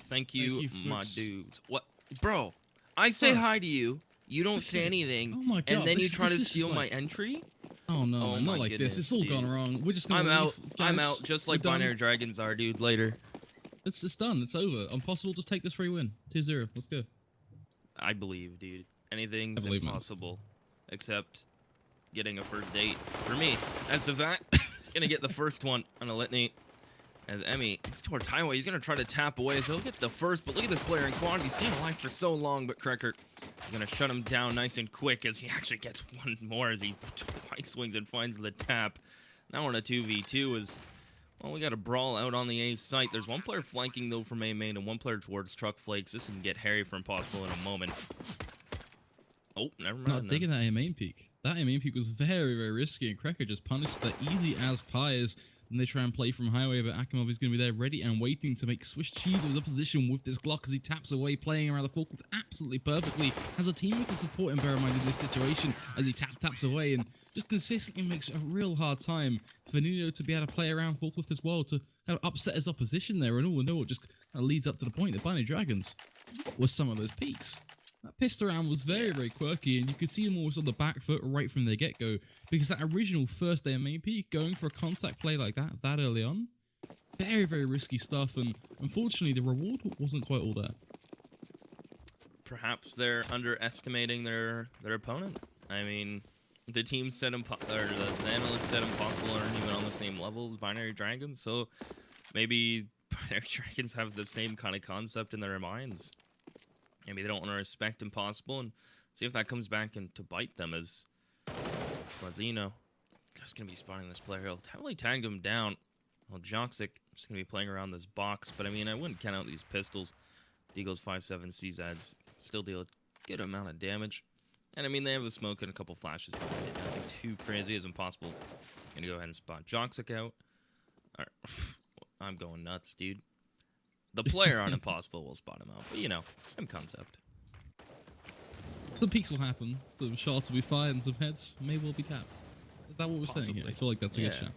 Thank you, my dudes. What? Bro, I say hi to you. You don't say anything. Oh my god. And then you this, try this, to this steal is my like, entry? Oh no, Oh man, my not like goodness, this. It's all dude. gone wrong. We're just gonna I'm leave. out. Guys, I'm out, just like we're done. Binary Dragons are, dude. Later. It's done. It's over. Impossible. Just take this free win. 2-0. Let's go. I believe, dude. Anything's I believe, man. impossible. Except getting a first date. For me, as Savat, gonna get the first one on a litany. As Emmy he's towards Highway, he's gonna try to tap away, so he'll get the first, but look at this player in quad. He's staying alive for so long, but Krecker is gonna shut him down nice and quick as he actually gets one more as he twice swings and finds the tap. Now on a 2v2 is, well, we got a brawl out on the A site. There's one player flanking though from A main and one player towards Truck Flakes. This can get hairy for Impossible in a moment. Oh, never mind. Not digging that A main peak. That A main peak was very, very risky, and Krecker just punished that easy as pie as and they try and play from Highway, but Akimov is going to be there ready and waiting to make Swiss cheese of his opposition with this Glock as he taps away, playing around the forklift absolutely perfectly. Has a teammate to support him, bear in mind, in this situation as he taps away and just consistently makes a real hard time for Nino to be able to play around forklift as well to kind of upset his opposition there. And all in all, it just kind of leads up to the point that Binary Dragons was some of those peaks. That pistol round was very, very quirky, and you could see them almost on the back foot right from the get-go, because that original first day of main peak, going for a contact play like that early on, very, very risky stuff, and unfortunately the reward wasn't quite all there. Perhaps they're underestimating their opponent. I mean, the team said the analysts said Impossible aren't even on the same level as Binary Dragons, so maybe Binary Dragons have the same kind of concept in their minds. Maybe they don't want to respect Impossible, and see if that comes back and to bite them as Lazino just going to be spawning this player. He'll heavily tag him down. Well, Joxic just going to be playing around this box, but I mean, I wouldn't count out these pistols. Deagle's 5.7 CZads still deal a good amount of damage. And I mean, they have a smoke and a couple flashes behind it. Nothing too crazy as Impossible. Gonna go ahead and spot Joxic out. All right. I'm going nuts, dude. The player on Impossible will spot him out, but you know, same concept. Some peaks will happen, some shots will be fired, and some heads may well be tapped. Is that what we're saying here? I feel like that's a good shot.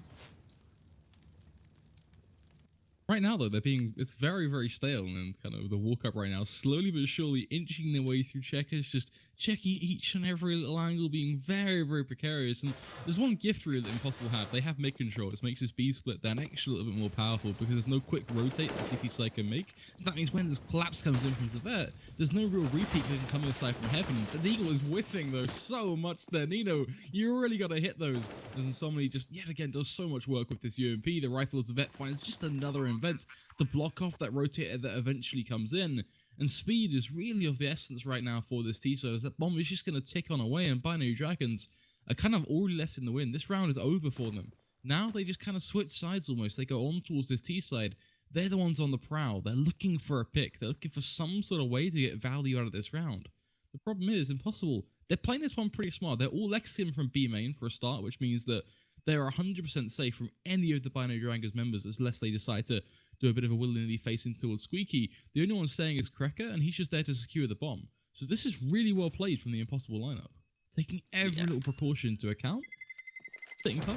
Right now, though, it's very, very stale, and kind of the walk-up right now, slowly but surely inching their way through checkers, just checking each and every little angle, being very, very precarious. And there's one gift reel that Impossible have. They have mid control, which makes this B split that extra little bit more powerful because there's no quick rotate that CP Side can make. So that means when this collapse comes in from Zavet, there's no real repeat that can come inside from heaven. The Deagle is whiffing, though, so much there. Nino, you really got to hit those. As Insomni just, yet again, does so much work with this UMP. The rifle Zavet finds just another invent to block off that rotator that eventually comes in. And speed is really of the essence right now for this TSO, as that bomb is just going to tick on away, and Binary Dragons are kind of already left in the win. This round is over for them. Now they just kind of switch sides almost. They go on towards this T side. They're the ones on the prowl. They're looking for a pick. They're looking for some sort of way to get value out of this round. The problem is, Impossible, they're playing this one pretty smart. They're all Lexium from B main for a start, which means that they're 100% safe from any of the Binary Dragons members unless they decide to do a bit of a willy-nilly facing towards Squeaky. The only one staying is Krecker, and he's just there to secure the bomb. So this is really well played from the Impossible lineup. Taking every little proportion into account. Sitting tight.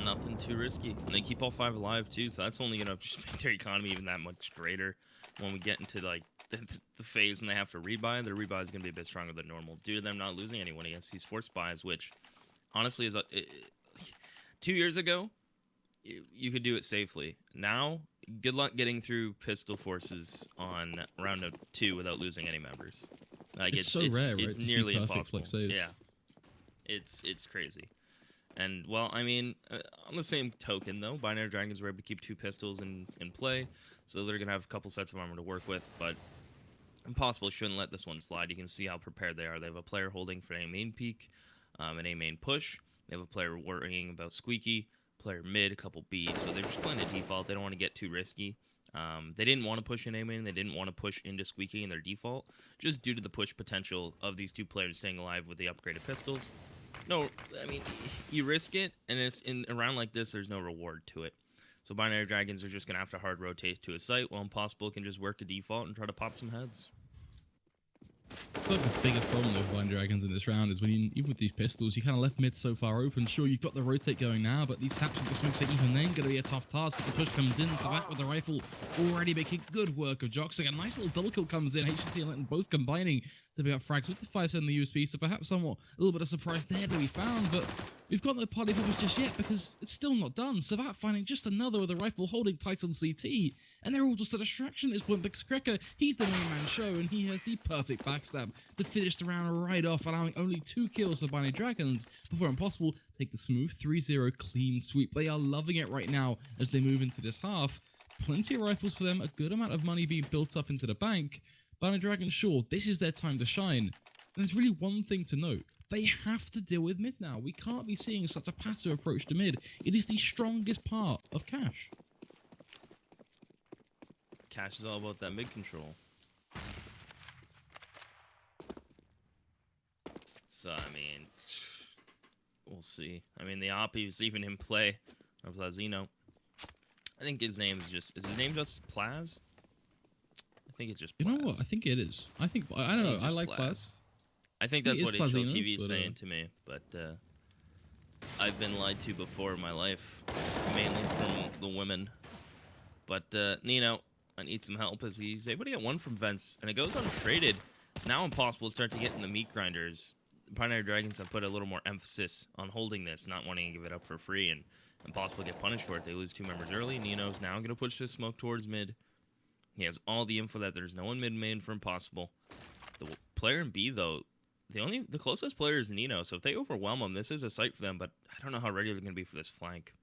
Nothing too risky. And they keep all 5 alive, too, so that's only going to just make their economy even that much greater when we get into, like, the phase when they have to rebuy. Their rebuy is going to be a bit stronger than normal due to them not losing anyone against these force buys, which, honestly, is 2 years ago, you could do it safely. Now, good luck getting through pistol forces on round 2 without losing any members. Like it's so rare, right? It's nearly impossible. Yeah, it's crazy. And well, I mean, on the same token though, Binary Dragons were able to keep 2 pistols in play, so they're gonna have a couple sets of armor to work with. But Impossible shouldn't let this one slide. You can see how prepared they are. They have a player holding for a main peak, an A main push. They have a player worrying about Squeaky. Player mid, a couple Bs, so they're just playing a default. They don't want to get too risky. They didn't want to push in A-main. They didn't want to push into Squeaky in their default, just due to the push potential of these 2 players staying alive with the upgraded pistols. No, I mean, you risk it, and it's in a round like this, there's no reward to it. So Binary Dragons are just going to have to hard rotate to a site, while Impossible can just work a default and try to pop some heads. So feel like the biggest problem with Blind Dragons in this round is when you, even with these pistols, you kind of left mid so far open. Sure, you've got the rotate going now, but these taps with the smokes are even then going to be a tough task as the push comes in. Savat with the rifle already making good work of Joxing. A nice little double kill comes in. HT and Lenton both combining to pick up frags with the 5 and the USP, so perhaps somewhat a little bit of surprise there to be found, but we've got no party poppers just yet because it's still not done. Savat finding just another with a rifle holding Tyson CT, and they're all just a distraction at this point because Krekker, he's the main man show, and he has the perfect backstab to finish the round right off, allowing only 2 kills for Binary Dragons before Impossible take the smooth 3-0 clean sweep. They are loving it right now as they move into this half. Plenty of rifles for them, a good amount of money being built up into the bank. Binary Dragons, sure, this is their time to shine. And there's really one thing to note. They have to deal with mid now. We can't be seeing such a passive approach to mid. It is the strongest part of Cash. Cash is all about that mid control. So, I mean, we'll see. I mean, the Oppi's even in play of Lazino. I think his name is his name just Plaz? I think it's just Plaz. You know what? I think it is. I don't know. I like Plaz. I think that's what HLTV is saying to me, but I've been lied to before in my life, mainly from the women. But Nino, I need some help as he's able to get one from Vents, and it goes untraded. Now Impossible to start to get in the meat grinders. The Binary Dragons have put a little more emphasis on holding this, not wanting to give it up for free, and Impossible to get punished for it. They lose 2 members early. Nino's now going to push this smoke towards mid. He has all the info that there's no one mid-main for Impossible. The player in B, though, the closest player is Nino, so if they overwhelm him, this is a sight for them, but I don't know how ready they're going to be for this flank.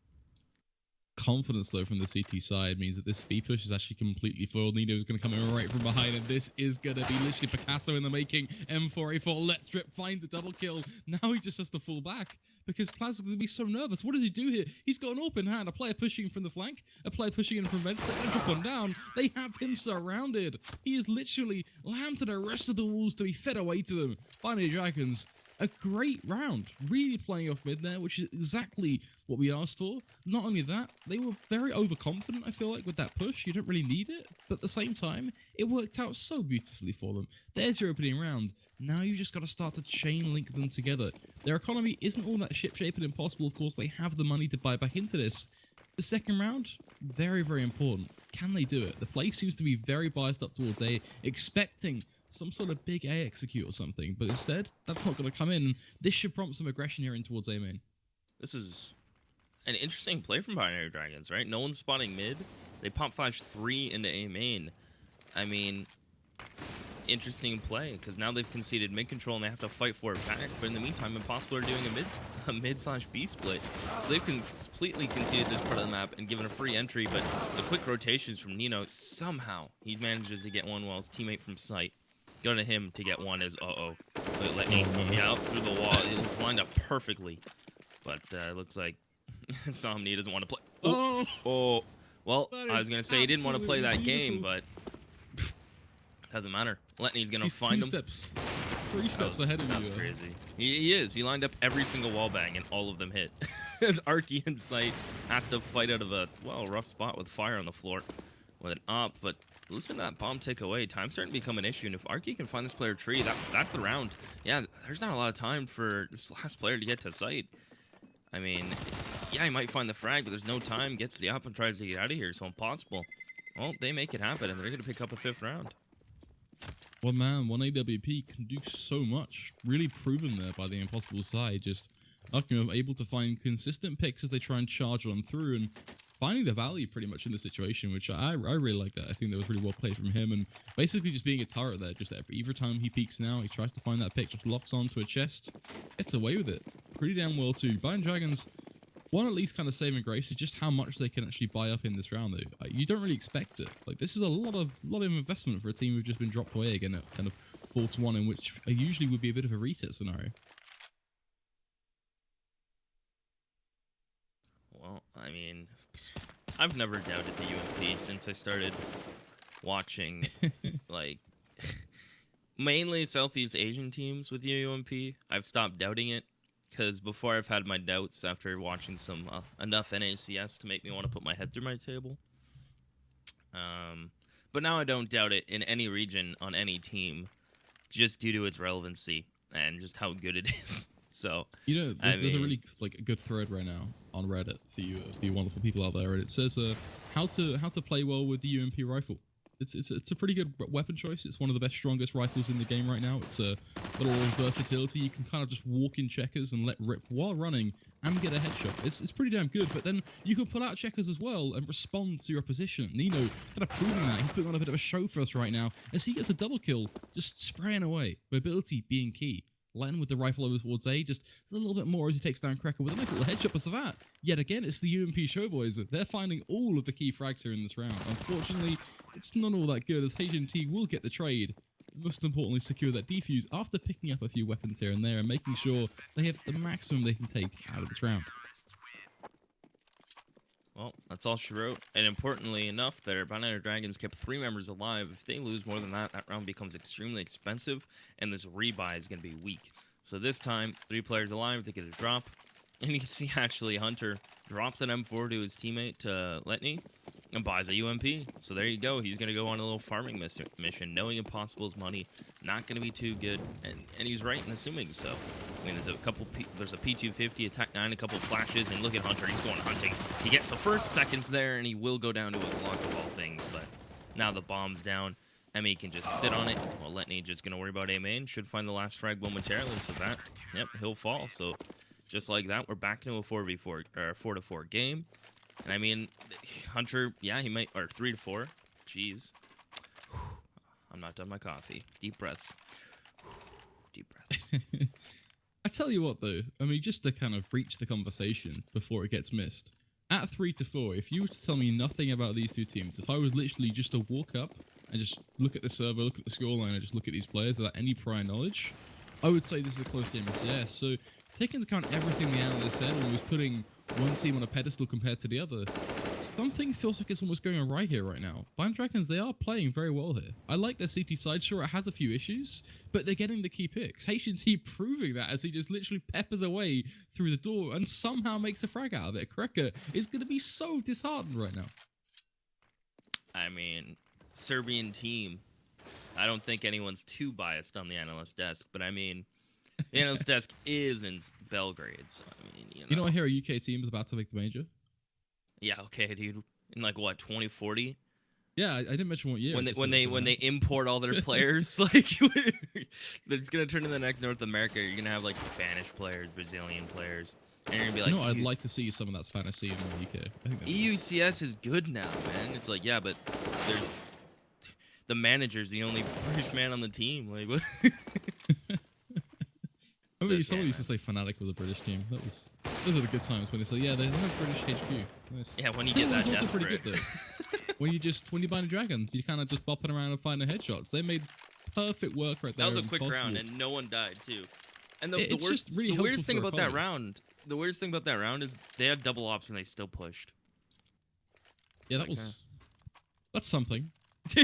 Confidence, though, from the CT side means that this speed push is actually completely foiled. Nino is going to come in right from behind, and this is going to be literally Picasso in the making. M4A4, Let's Rip finds a double kill. Now he just has to fall back because Plaz is going to be so nervous. What does he do here? He's got an open hand, a player pushing from the flank, a player pushing in from Vents. They're going to drop one down. They have him surrounded. He is literally lamb to the rest of the walls to be fed away to them. Binary Dragons, a great round. Really playing off mid there, which is exactly what we asked for. Not only that, they were very overconfident, I feel like, with that push. You don't really need it, but at the same time, it worked out so beautifully for them. There's your opening round. Now you just got to start to chain link them together. Their economy isn't all that ship-shape and Impossible. Of course, they have the money to buy back into this. The second round, very, very important. Can they do it? The play seems to be very biased up towards A, expecting some sort of big A execute or something, but instead, that's not going to come in. This should prompt some aggression here in towards A main. This is an interesting play from Binary Dragons, right? No one's spotting mid. They pop flash 3 into A main. I mean, interesting play, because now they've conceded mid control and they have to fight for it back, but in the meantime, Impossible are doing a mid/B split. So they've completely conceded this part of the map and given a free entry, but the quick rotations from Nino, somehow he manages to get one while his teammate from sight. Go to him to get one is let me out through the wall. It was lined up perfectly, but it looks like Somni doesn't want to play. Oh, well, I was gonna say he didn't want to play that game, but doesn't matter. Letney's gonna find him. 3 steps ahead of you. That's crazy. He is. He lined up every single wall bang and all of them hit. As Arky in sight has to fight out of a rough spot with fire on the floor with an op, but. Listen to that bomb take away. Time's starting to become an issue, and if Arky can find this player tree, that's the round. Yeah, there's not a lot of time for this last player to get to site. I mean, yeah, he might find the frag, but there's no time. Gets the op and tries to get out of here, so Impossible. Well, they make it happen, and they're going to pick up a 5th round. Well, man, 1 AWP can do so much. Really proven there by the Impossible side. Just able to find consistent picks as they try and charge on through, and finding the value pretty much in the situation, which I really like that. I think that was really well played from him, and basically just being a turret there. Just every time he peeks now, he tries to find that pick, just locks onto a chest, gets away with it pretty damn well too. Binary Dragons, one at least kind of saving grace is just how much they can actually buy up in this round though. You don't really expect it. Like, this is a lot of investment for a team who've just been dropped away again at kind of 4-1, in which usually would be a bit of a reset scenario. Well, I mean, I've never doubted the UMP since I started watching, like, mainly Southeast Asian teams with the UMP. I've stopped doubting it, because before I've had my doubts after watching some enough NACS to make me want to put my head through my table. But now I don't doubt it in any region on any team. just due to its relevancy and just how good it is. So, You know, I there's a mean, really like a good thread right now on Reddit for you wonderful people out there, and it says how to play well with the UMP rifle. It's a pretty good weapon choice. It's one of the best, strongest rifles in the game right now. It's a little versatility. You can kind of just walk in checkers and let rip while running and get a headshot. It's pretty damn good. But then you can pull out checkers as well and respond to your position. Nino kind of proving that. He's putting on a bit of a show for us right now as he gets a double kill, just spraying away. Mobility being key. Len with the rifle over towards A, just a little bit more as he takes down Cracker with a nice little headshot for Savat. Yet again, it's the UMP Showboys. They're finding all of the key frags here in this round. Unfortunately, it's not all that good as H&T will get the trade. Most importantly, secure that defuse after picking up a few weapons here and there and making sure they have the maximum they can take out of this round. well, that's all she wrote. And importantly enough, their Binary Dragons kept 3 members alive. If they lose more than that, that round becomes extremely expensive, and this rebuy is going to be weak. So this time, 3 players alive, they get a drop. And you can see actually Hunter drops an M4 to his teammate, Letney, and buys a UMP. So there you go. He's going to go on a little farming mission, knowing Impossible's money not going to be too good. And he's right in assuming so. I mean, there's a P250, a Tech-9, a couple flashes, and look at Hunter. He's going hunting. He gets the first seconds there, and he will go down to a Glock of all things. But now the bomb's down. Emmy can just sit on it. Well, Letney just going to worry about A main. Should find the last frag momentarily. So that, yep, he'll fall. So just like that, we're back into a 4v4 or 4-4 game. And I mean, Hunter, yeah, he might, or 3-4. Jeez. I'm not done my coffee. Deep breaths. Deep breaths. I tell you what, though, I mean, just to kind of breach the conversation before it gets missed, at 3-4, if you were to tell me nothing about these two teams, if I was literally just to walk up and just look at the server, look at the scoreline, and just look at these players without any prior knowledge, I would say this is a close game of CS. So, taking into account everything the analyst said and was putting one team on a pedestal compared to the other, something feels like it's almost going right here right now. Binary Dragons, they are playing very well here. I like their CT side. Sure, it has a few issues, but they're getting the key picks. H&T proving that as he just literally peppers away through the door and somehow makes a frag out of it. Krekker is going to be so disheartened right now. I mean, Serbian team. I don't think anyone's too biased on the analyst desk, but I mean, the analyst desk is in Belgrade, so I mean, You know, I hear a UK team is about to make the major. Yeah, okay, dude. In like what, 2040? Yeah, I didn't mention what year. When they import all their players, like it's gonna turn into the next North America. You're gonna have like Spanish players, Brazilian players, and you're gonna be like, you know, I'd like to see some of that Spanish scene in the UK. I think EUCS is good now, man. It's like, yeah, but there's the manager's the only British man on the team. Like, what? I mean, someone used to say Fnatic was a British team. Those are the good times when they say, yeah, they have British HQ. Nice. Yeah, when you get that also desperate. pretty good though. when you bind Dragons, you kind of just bopping around and finding headshots. They made perfect work right there. That was a quick round, and no one died too. And the really weirdest thing about that round, is they had double ops and they still pushed. Yeah, that's something.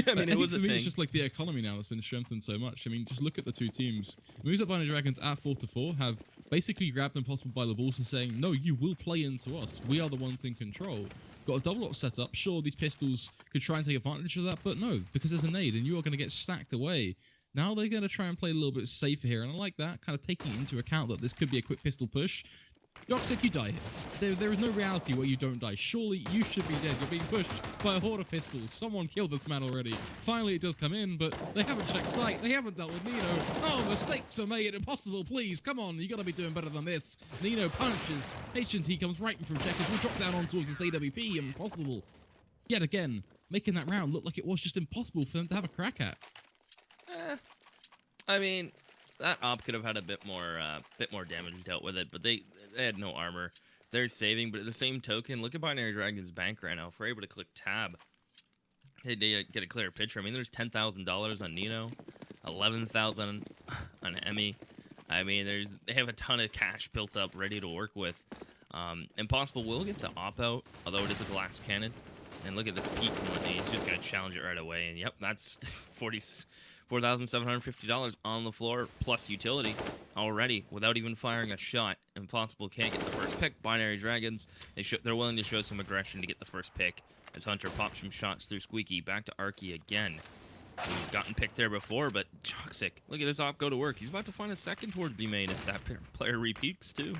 I mean, it was a thing. It's just like the economy now that's been strengthened so much. I mean, just look at the two teams. Moves up Binary Dragons at 4-4 have basically grabbed Impossible by the balls and saying, no, you will play into us. We are the ones in control. Got a double op set up. Sure, these pistols could try and take advantage of that, but no, because there's a nade and you are going to get stacked away. Now they're going to try and play a little bit safer here, and I like that, kind of taking into account that this could be a quick pistol push. Yoxic, you die here. There is no reality where you don't die. Surely you should be dead. You're being pushed by a horde of pistols. Someone killed this man already. Finally, it does come in, but they haven't checked sight. They haven't dealt with Nino. Oh, mistakes are made. Impossible, please. Come on, you gotta be doing better than this. Nino punches. H&T comes right in from checkers. We'll drop down on towards this AWP. Impossible. Yet again, making that round look like it was just impossible for them to have a crack at. I mean, that op could have had a bit more damage dealt with it, but they had no armor. They're saving, but at the same token, look at Binary Dragon's bank right now. If we're able to click tab, they get a clear picture. I mean, there's $10,000 on Nino, 11,000 on Emmy. I mean, they have a ton of cash built up, ready to work with. Impossible will get the op out, although it is a glass cannon. And look at the peak one. He's just gonna challenge it right away. And yep, that's $4,750 on the floor, plus utility already, without even firing a shot. Impossible can't get the first pick. Binary Dragons, they're willing to show some aggression to get the first pick, as Hunter pops some shots through Squeaky. Back to Arky again. He's gotten picked there before, but Toxic. Look at this op go to work. He's about to find a second toward B main if that player repeats too.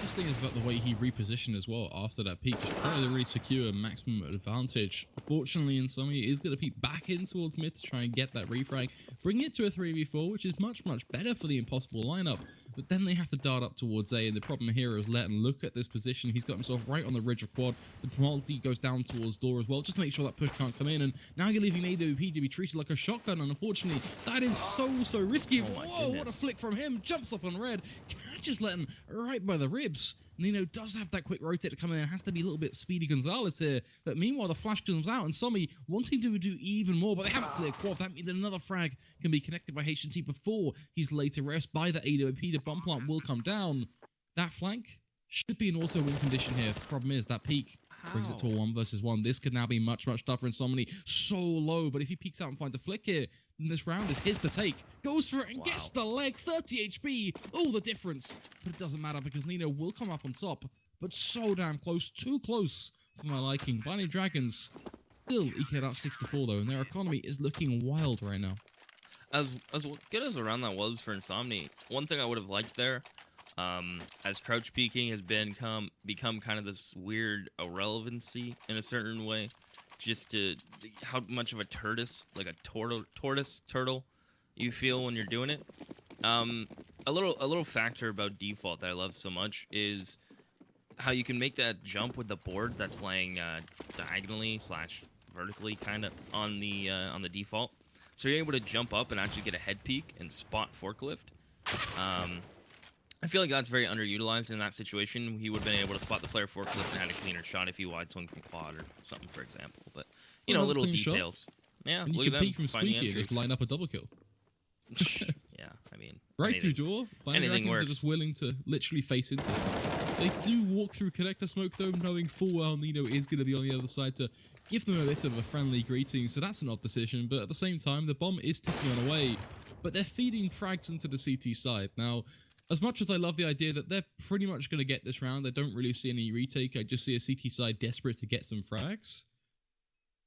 This thing is about the way he repositioned as well after that peak, just trying to really secure a maximum advantage. Fortunately, Insomnia is going to peek back in towards mid to try and get that refrag, bring it to a 3v4, which is much, much better for the Impossible lineup. But then they have to dart up towards A, and the problem here is letting look at this position. He's got himself right on the ridge of quad. The multi goes down towards door as well, just to make sure that push can't come in. And now you're leaving AWP to be treated like a shotgun, and unfortunately, that is so risky. Oh Whoa, what a flick from him. Jumps up on red, catches Letton right by the ribs. Nino does have that quick rotate to come in. It has to be a little bit Speedy Gonzalez here. But meanwhile, the flash comes out, and Somi wanting to do even more, but they have a clear quad. That means another frag can be connected by H&T before he's later rest by the AWP. The bomb plant will come down. That flank should be an auto win condition here. The problem is that peak brings it to a 1 versus 1. This could now be much, much tougher. And Somni so low, but if he peeks out and finds a flick here, then this round is his to take. Goes for it and gets the leg. 30 HP. All the difference. But it doesn't matter because Nino will come up on top. But so damn close. Too close for my liking. Binary Dragons still eke it up 6-4 though, and their economy is looking wild right now. As good as a round that was for Insomni, one thing I would have liked there, as crouch peeking has become kind of this weird irrelevancy in a certain way, just to how much of a tortoise, like a turtle, you feel when you're doing it. A little factor about default that I love so much is how you can make that jump with the board that's laying diagonally / vertically kind of on the default. So you're able to jump up and actually get a head peek and spot forklift. I feel like that's very underutilized in that situation. He would have been able to spot the player forklift and had a cleaner shot if he wide swung from quad or something, for example. But, you know, little details. Shot. Yeah, and you can peek from Squeaky and just line up a double kill. Yeah, I mean... Right through door. Anything works. Are just willing to literally face into it. They do walk through connector smoke, though, knowing full well Nino is going to be on the other side to give them a bit of a friendly greeting, so that's an odd decision. But at the same time, the bomb is ticking on away. But they're feeding frags into the CT side. Now, as much as I love the idea that they're pretty much going to get this round, I don't really see any retake. I just see a CT side desperate to get some frags.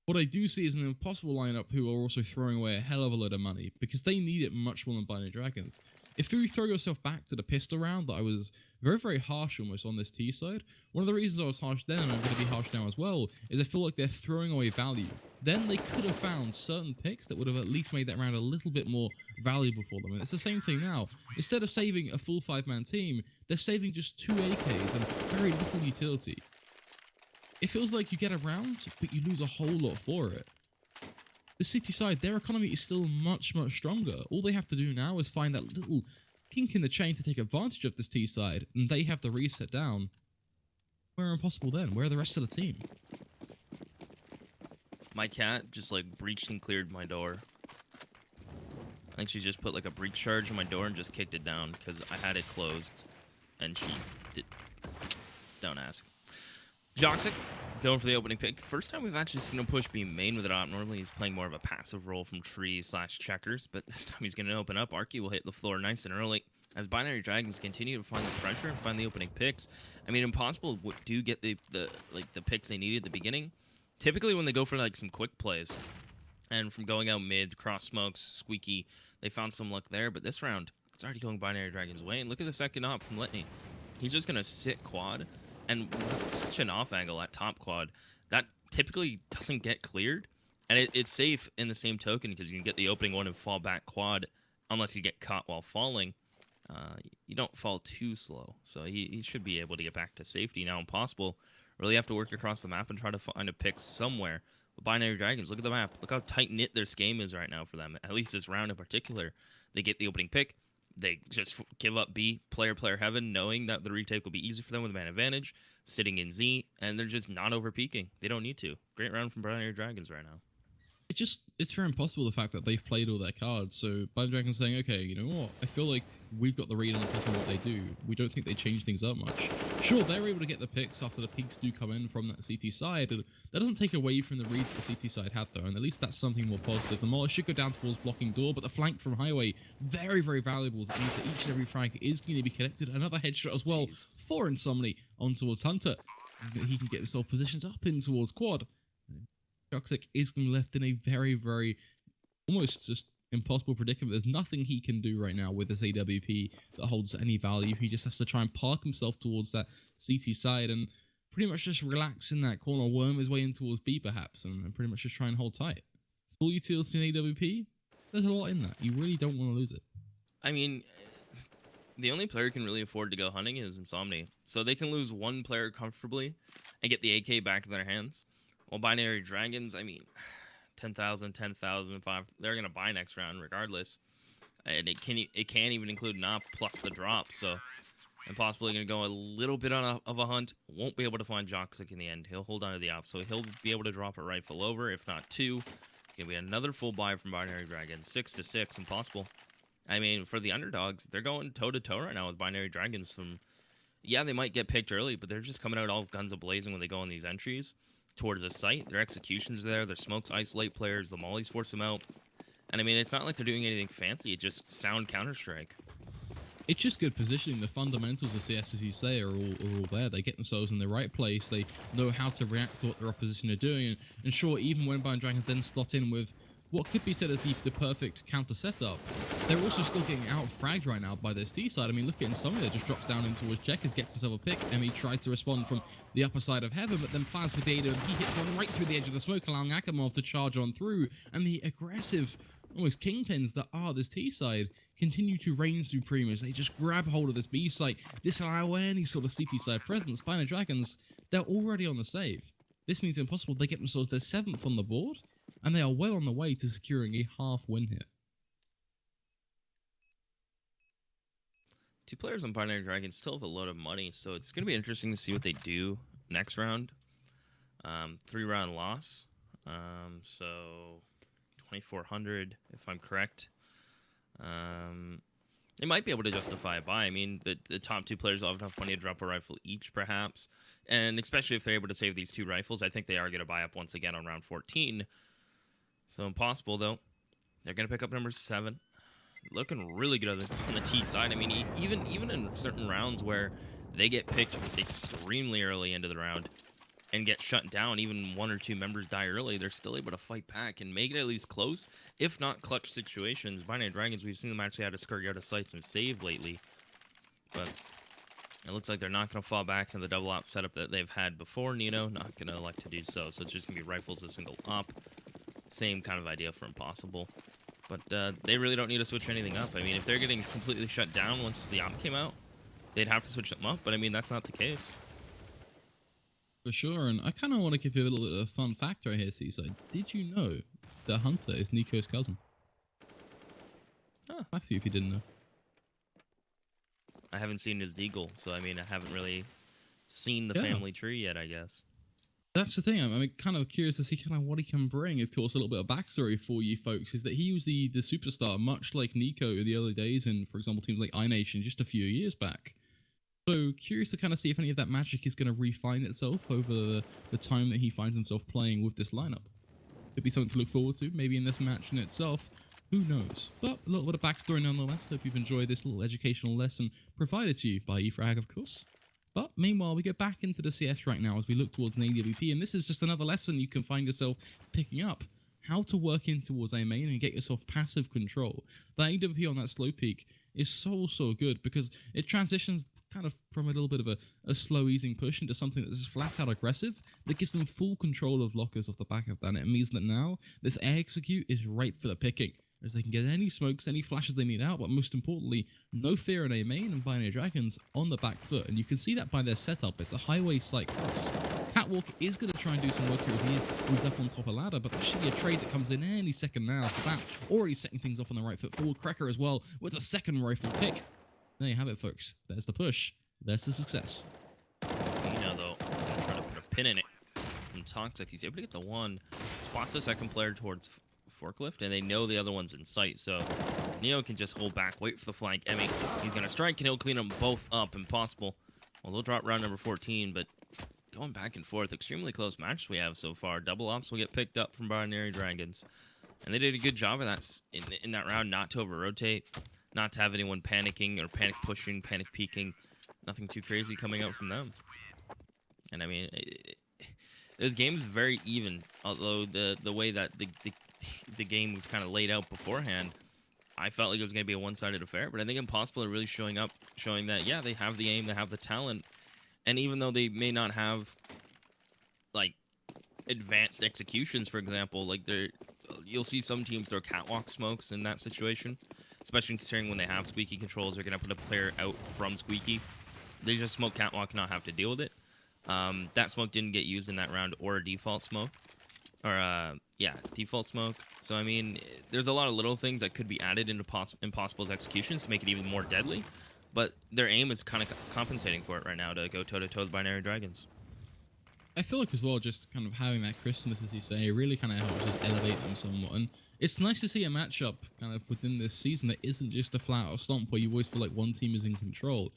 What I do see is an Impossible lineup who are also throwing away a hell of a lot of money because they need it much more than Binary Dragons. If you throw yourself back to the pistol round that I was very, very harsh almost on this T side, one of the reasons I was harsh then, and I'm going to be harsh now as well, is I feel like they're throwing away value. Then they could have found certain picks that would have at least made that round a little bit more valuable for them. And it's the same thing now. Instead of saving a full 5-man team, they're saving just 2 AKs and very little utility. It feels like you get a round, but you lose a whole lot for it. The City side, their economy is still much, much stronger. All they have to do now is find that little kink in the chain to take advantage of this T side, and they have the reset down. Where Impossible then? Where are the rest of the team? My cat just like breached and cleared my door. I think she just put like a breach charge on my door and just kicked it down because I had it closed, and she did. Don't ask. Joxic going for the opening pick. First time we've actually seen him push B main with it up. Normally he's playing more of a passive role from trees / checkers, but this time he's going to open up. Arky will hit the floor nice and early as Binary Dragons continue to find the pressure and find the opening picks. I mean, Impossible do get the picks they needed at the beginning. Typically when they go for like some quick plays, and from going out mid, cross smokes, Squeaky, they found some luck there. But this round, it's already going Binary Dragons' way. And look at the second op from Litney. He's just going to sit quad. And with such an off angle at top quad, that typically doesn't get cleared. And it's safe in the same token because you can get the opening one and fall back quad unless you get caught while falling. You don't fall too slow. So he should be able to get back to safety. Now Impossible really have to work across the map and try to find a pick somewhere. But Binary Dragons, look at the map. Look how tight-knit their scheme is right now for them. At least this round in particular. They get the opening pick. They just give up B, player heaven, knowing that the retake will be easy for them with man advantage, sitting in Z, and they're just not over peaking. They don't need to. Great round from Binary Dragons right now. It's very impossible the fact that they've played all their cards. So Binary Dragons saying, okay, you know what? I feel like we've got the read on what they do. We don't think they change things up much. Sure, they're able to get the picks after the peaks do come in from that CT side. And that doesn't take away from the read that the CT side had, though. And at least that's something more positive. The Mauler should go down towards blocking door, but the flank from Highway, very, very valuable. It means that each and every frag is going to be connected. Another headshot as well for Insomni on towards Hunter. And he can get himself positioned up in towards quad. Toxic is going to be left in a very, very almost just impossible predicament. There's nothing he can do right now with this AWP that holds any value. He just has to try and park himself towards that CT side and pretty much just relax in that corner, worm his way in towards B perhaps, and pretty much just try and hold tight. Full utility in AWP, there's a lot in that. You really don't want to lose it. I mean, the only player who can really afford to go hunting is Insomni. So they can lose one player comfortably and get the AK back in their hands. While Binary Dragons, I mean, 10,000, 10,000, 5, they're going to buy next round regardless. And it can't even include an op plus the drop. So I'm possibly going to go a little bit of a hunt. Won't be able to find Joxic in the end. He'll hold on to the op. So he'll be able to drop a rifle over, if not 2. Going to be another full buy from Binary Dragons. 6 to 6, impossible. I mean, for the underdogs, they're going toe-to-toe right now with Binary Dragons. Yeah, they might get picked early, but they're just coming out all guns a-blazing when they go on these entries towards the site. Their executions are there. Their smokes isolate players. The mollies force them out. And, I mean, it's not like they're doing anything fancy. It's just sound Counter-Strike. It's just good positioning. The fundamentals of CS, as you say, are all there. They get themselves in the right place. They know how to react to what their opposition are doing. And sure, even when Binary Dragons then slot in with what could be said as the perfect counter setup, they're also still getting out-fragged right now by their C side. I mean, look at Insomnia that just drops down into his checkers, gets himself a pick, and he tries to respond from the upper side of heaven, but then plans for data, and he hits one right through the edge of the smoke, allowing Akamov to charge on through, and the aggressive, almost kingpins that are this T side continue to reign supreme as they just grab hold of this B site, disallow any sort of CT side presence. Binary Dragons, they're already on the save. This means impossible. They get themselves their 7th on the board, and they are well on the way to securing a half win here. 2 players on Binary Dragons still have a load of money, so it's going to be interesting to see what they do next round. 3-round loss, so 2,400 if I'm correct. They might be able to justify a buy. I mean, the top 2 players will have enough money to drop a rifle each, perhaps. And especially if they're able to save these 2 rifles, I think they are going to buy up once again on round 14. So impossible, though. They're going to pick up number 7. Looking really good on the T side. I mean, even in certain rounds where they get picked extremely early into the round and get shut down, even 1 or 2 members die early, they're still able to fight back and make it at least close, if not clutch situations. Binary Dragons, we've seen them actually have to scurry out of sights and save lately. But it looks like they're not going to fall back to the double op setup that they've had before. Nino not going to elect to do so. So it's just going to be rifles, a single op. Same kind of idea for Impossible. But they really don't need to switch anything up. I mean, if they're getting completely shut down once the op came out, they'd have to switch them up. But I mean, that's not the case. For sure, and I kind of want to give you a little bit of a fun fact right here, Seaside. Did you know that Hunter is Nico's cousin? Huh. Actually, if you didn't know. I haven't seen his deagle, so I mean, I haven't really seen the family tree yet, I guess. That's the thing. I'm kind of curious to see kind of what he can bring. Of course, a little bit of backstory for you folks is that he was the superstar, much like Nico in the early days, in, for example, teams like iNation just a few years back. So curious to kind of see if any of that magic is going to refine itself over the time that he finds himself playing with this lineup. Could be something to look forward to, maybe in this match in itself. Who knows? But a little bit of backstory nonetheless. Hope you've enjoyed this little educational lesson provided to you by eFrag, of course. But meanwhile, we go back into the CS right now as we look towards an AWP, and this is just another lesson you can find yourself picking up. How to work in towards A main and get yourself passive control. The AWP on that slow peak is so good because it transitions kind of from a little bit of a slow easing push into something that's just flat out aggressive that gives them full control of lockers off the back of that. And it means that now this air execute is ripe for the picking, as they can get any smokes, any flashes they need out, but most importantly, no fear in A main and Binary Dragons on the back foot. And you can see that by their setup. It's a highway site cross. Catwalk is going to try and do some work here as he moves up on top of ladder, but there should be a trade that comes in any second now. So that already setting things off on the right foot forward. Cracker as well with a second rifle pick. There you have it, folks. There's the push. There's the success. Nino, though, I'm trying to put a pin in it. From Toxic, he's able to get the one. Spots a second player towards Forklift, and they know the other one's in sight, so Neo can just hold back, wait for the flank. Emmy, he's going to strike, and he'll clean them both up. Impossible. Well, they'll drop round number 14, but going back and forth, extremely close match we have so far. Double ops will get picked up from Binary Dragons, and they did a good job of that in that round, not to over-rotate, not to have anyone panicking or panic pushing, panic peeking. Nothing too crazy coming out from them. And I mean, this game's very even. Although the way that the game was kind of laid out beforehand, I felt like it was going to be a one-sided affair. But I think Impossible are really showing up, showing that yeah, they have the aim, they have the talent, and even though they may not have like advanced executions, for example, like you'll see some teams throw catwalk smokes in that situation, especially considering when they have squeaky controls, they're gonna put a player out from squeaky. They just smoke catwalk, not have to deal with it. That smoke didn't get used in that round, or a default smoke, or yeah, default smoke. So I mean, there's a lot of little things that could be added into Impossible's executions to make it even more deadly, but their aim is kind of compensating for it right now to go toe-to-toe with Binary Dragons. I feel like as well, just kind of having that Christmas, as you say, really kind of helps just elevate them somewhat. And it's nice to see a matchup kind of within this season that isn't just a flat out stomp where you always feel like one team is in control.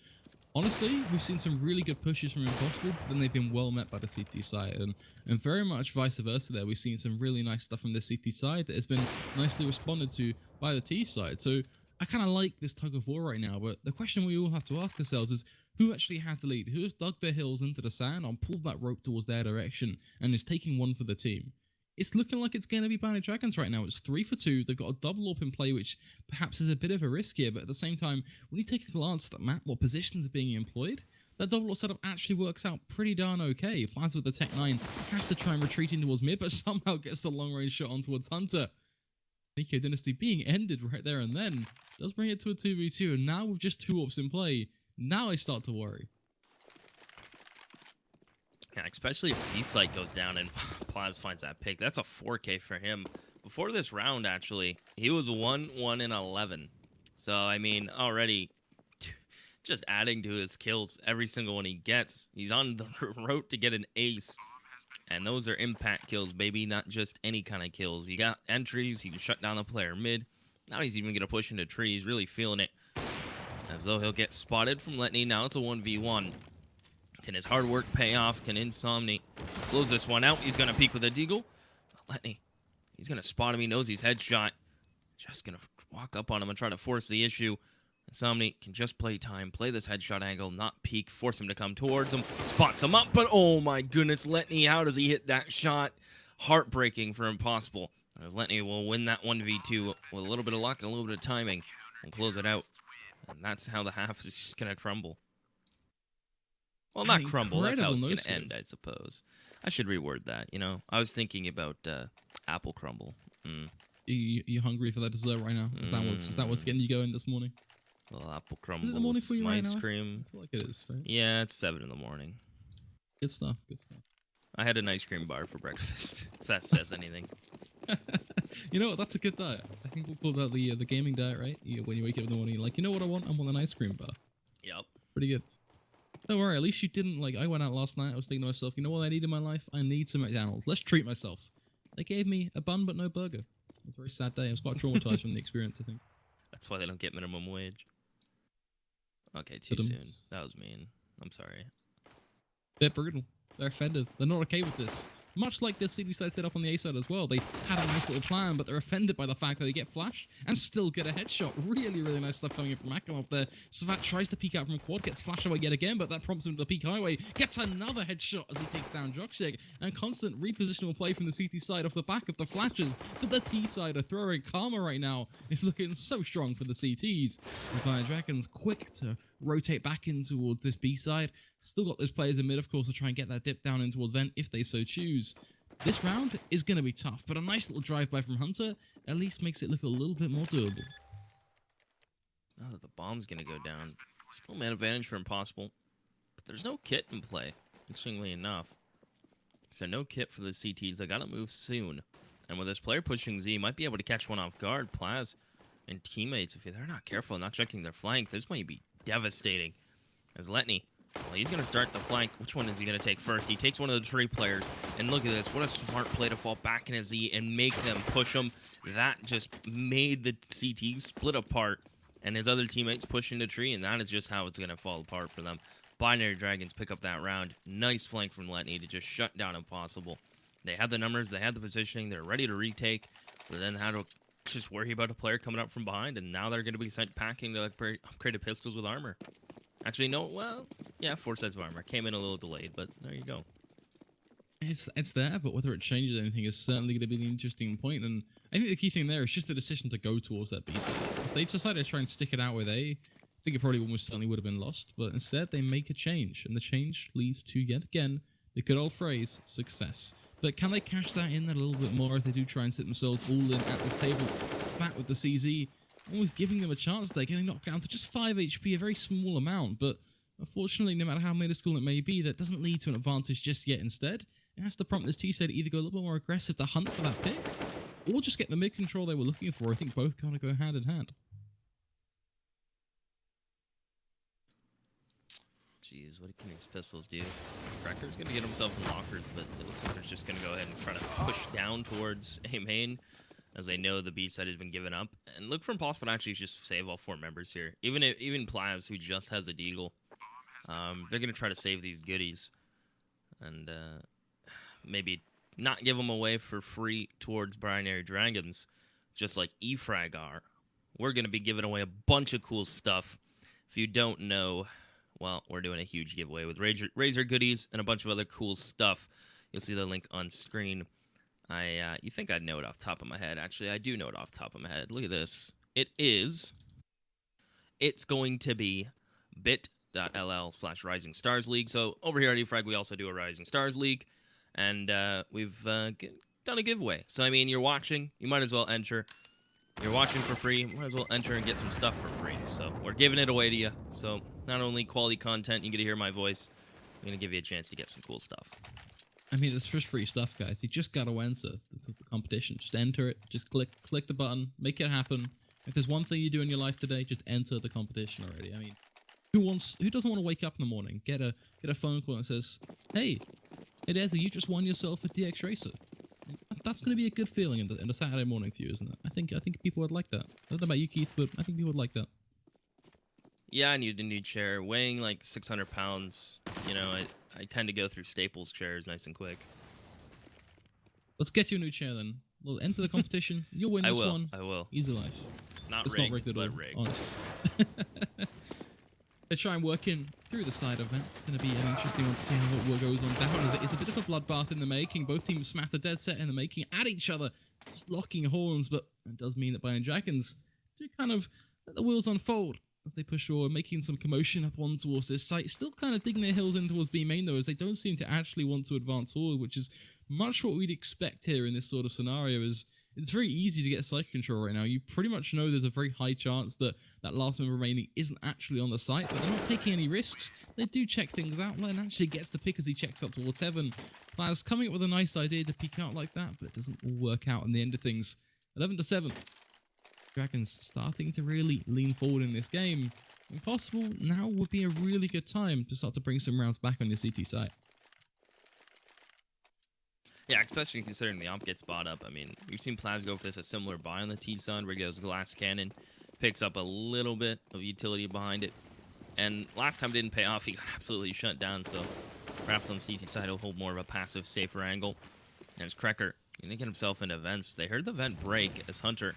Honestly, we've seen some really good pushes from Impossible, but then they've been well met by the CT side, and very much vice versa there. We've seen some really nice stuff from the CT side that has been nicely responded to by the T side. So I kind of like this tug of war right now, but the question we all have to ask ourselves is, who actually has the lead? Who has dug their heels into the sand and pulled that rope towards their direction and is taking one for the team? It's looking like it's going to be Binary Dragons right now. It's 3 for 2. They've got a double up in play, which perhaps is a bit of a risk here, but at the same time, when you take a glance at the map, what positions are being employed, that double up setup actually works out pretty darn okay. Plans with the Tech 9 has to try and retreat in towards mid, but somehow gets the long range shot on towards Hunter. Nico Dynasty being ended right there and then does bring it to a 2v2, and now with just 2 ups in play, now I start to worry. Yeah, especially if B-Site goes down and Plaz finds that pick. That's a 4K for him. Before this round, actually, he was 1-1-11. So, I mean, already just adding to his kills every single one he gets. He's on the road to get an ace. And those are impact kills, baby, not just any kind of kills. You got entries, he can shut down the player mid. Now he's even going to push into trees, really feeling it. As though he'll get spotted from Letney. Now it's a 1v1. Can his hard work pay off? Can Insomni close this one out? He's going to peek with a deagle. Letney, he's going to spot him. He knows he's headshot. Just going to walk up on him and try to force the issue. Insomni can just play time, play this headshot angle, not peek, force him to come towards him, spots him up, but oh my goodness, Letney, how does he hit that shot? Heartbreaking for Impossible. As Letney will win that 1v2 with a little bit of luck and a little bit of timing and close it out. And that's how the half is just going to crumble. Well, not crumble, that's how it's going to end, I suppose. I should reword that, you know. I was thinking about apple crumble. You hungry for that dessert right now? Is that what's getting you going this morning? Little apple crumble, some ice cream. I feel like it is, right? Yeah, it's 7 in the morning. Good stuff, good stuff. I had an ice cream bar for breakfast, if that says anything. You know what? That's a good diet. I think we'll call that the gaming diet, right? When you wake up in the morning, you're like, you know what I want? I want an ice cream bar. Yep. Pretty good. Don't worry, at least you didn't, like, I went out last night, I was thinking to myself, you know what I need in my life? I need some McDonald's. Let's treat myself. They gave me a bun but no burger. It was a very sad day. I was quite traumatized from the experience, I think. That's why they don't get minimum wage. Okay, too soon. That was mean. I'm sorry. They're brutal. They're offended. They're not okay with this. Much like the CD side set up on the A side as well. They had a nice little plan, but they're offended by the fact that they get flashed and still get a headshot. Really, really nice stuff coming in from Akamov there. Savat tries to peek out from quad, gets flashed away yet again, but that prompts him to the peak highway. Gets another headshot as he takes down Jokshik. And constant repositional play from the CT side off the back of the flashes that the T side are throwing. Karma right now is looking so strong for the CTs. The Binary Dragons quick to rotate back in towards this B side. Still got those players in mid, of course, to try and get that dip down in towards Vent if they so choose. This round is going to be tough, but a nice little drive-by from Hunter at least makes it look a little bit more doable. Now that the bomb's going to go down, still man advantage for Impossible, but there's no kit in play, interestingly enough. So no kit for the CTs. They got to move soon. And with this player pushing Z, might be able to catch one off guard. Plaz and teammates, if they're not careful and not checking their flank, this might be devastating. As Letney, well, he's going to start the flank. Which one is he going to take first? He takes one of the tree players. And look at this. What a smart play to fall back in his Z and make them push him. That just made the CT split apart. And his other teammates push into tree. And that is just how it's going to fall apart for them. Binary Dragons pick up that round. Nice flank from Letney to just shut down Impossible. They had the numbers. They had the positioning. They're ready to retake. But then had to just worry about a player coming up from behind. And now they're going to be sent packing to upgraded pistols with armor. Actually, no, well, yeah, 4 sets of armor. Came in a little delayed, but there you go. It's there, but whether it changes anything is certainly going to be an interesting point. And I think the key thing there is just the decision to go towards that B side. If they decided to try and stick it out with A, I think it probably almost certainly would have been lost. But instead, they make a change, and the change leads to yet again the good old phrase success. But can they cash that in a little bit more if they do try and sit themselves all in at this table? Spat with the CZ, always giving them a chance. They're getting knocked down to just 5 HP, a very small amount, but unfortunately, no matter how minuscule it may be, that doesn't lead to an advantage just yet. Instead, it has to prompt this T-side to either go a little bit more aggressive to hunt for that pick, or just get the mid control they were looking for. I think both kind of go hand in hand. Jeez, what can these pistols do? Cracker's gonna get himself in lockers, but it looks like they're just gonna go ahead and try to push down towards A main, as they know the B side has been given up. And look for Impossible to actually just save all 4 members here. Even Plaz, who just has a deagle, they're gonna try to save these goodies, and maybe not give them away for free towards Binary Dragons, just like eFrag are. We're gonna be giving away a bunch of cool stuff. If you don't know, well, we're doing a huge giveaway with Razor goodies and a bunch of other cool stuff. You'll see the link on screen. You think I'd know it off the top of my head. Actually, I do know it off the top of my head. Look at this. It's going to be bit.ll/Rising Stars League. So over here at eFrag, we also do a Rising Stars League. And we've done a giveaway. So, I mean, you're watching. You might as well enter. You're watching for free. You might as well enter and get some stuff for free. So, we're giving it away to you. So, not only quality content, you get to hear my voice, I'm going to give you a chance to get some cool stuff. I mean, it's just free stuff, guys. You just got to enter the competition. Just enter it. Just click the button. Make it happen. If there's one thing you do in your life today, just enter the competition already. I mean, who doesn't want to wake up in the morning, get a phone call that says, hey, Adria, you just won yourself a DX Racer. That's going to be a good feeling in the Saturday morning for you, isn't it? I think people would like that. I don't know about you, Keith, but I think people would like that. Yeah, I need a new chair. Weighing like 600 pounds, you know, I tend to go through Staples chairs nice and quick. Let's get you a new chair then. We'll enter the competition. You'll win this one. I will. Easy life. It's not rigged, at all. but rigged. Honest. Let's try and work in through the side event. It's going to be an interesting one to see how it goes on down. It's a bit of a bloodbath in the making. Both teams smash the dead set in the making at each other, just locking horns. But it does mean that Binary Dragons do kind of let the wheels unfold as they push forward, making some commotion up on towards this site. Still kind of digging their heels in towards B main though, as they don't seem to actually want to advance forward, which is much what we'd expect here in this sort of scenario. Is it's very easy to get site control right now. You pretty much know there's a very high chance that that last member remaining isn't actually on the site, but they're not taking any risks. They do check things out. Len actually gets the pick as he checks up towards Heaven. Plaz coming up with a nice idea to peek out like that, but it doesn't all work out in the end of things. 11-7. Dragons starting to really lean forward in this game. Impossible now would be a really good time to start to bring some rounds back on your CT site. Yeah, especially considering the AWP gets bought up. I mean, we've seen Plaz go for this a similar buy on the T-Sun, where he goes glass cannon, picks up a little bit of utility behind it. And last time it didn't pay off, he got absolutely shut down, so perhaps on the CT side he'll hold more of a passive, safer angle. And as Krecker, going to get himself into vents. They heard the vent break as Hunter,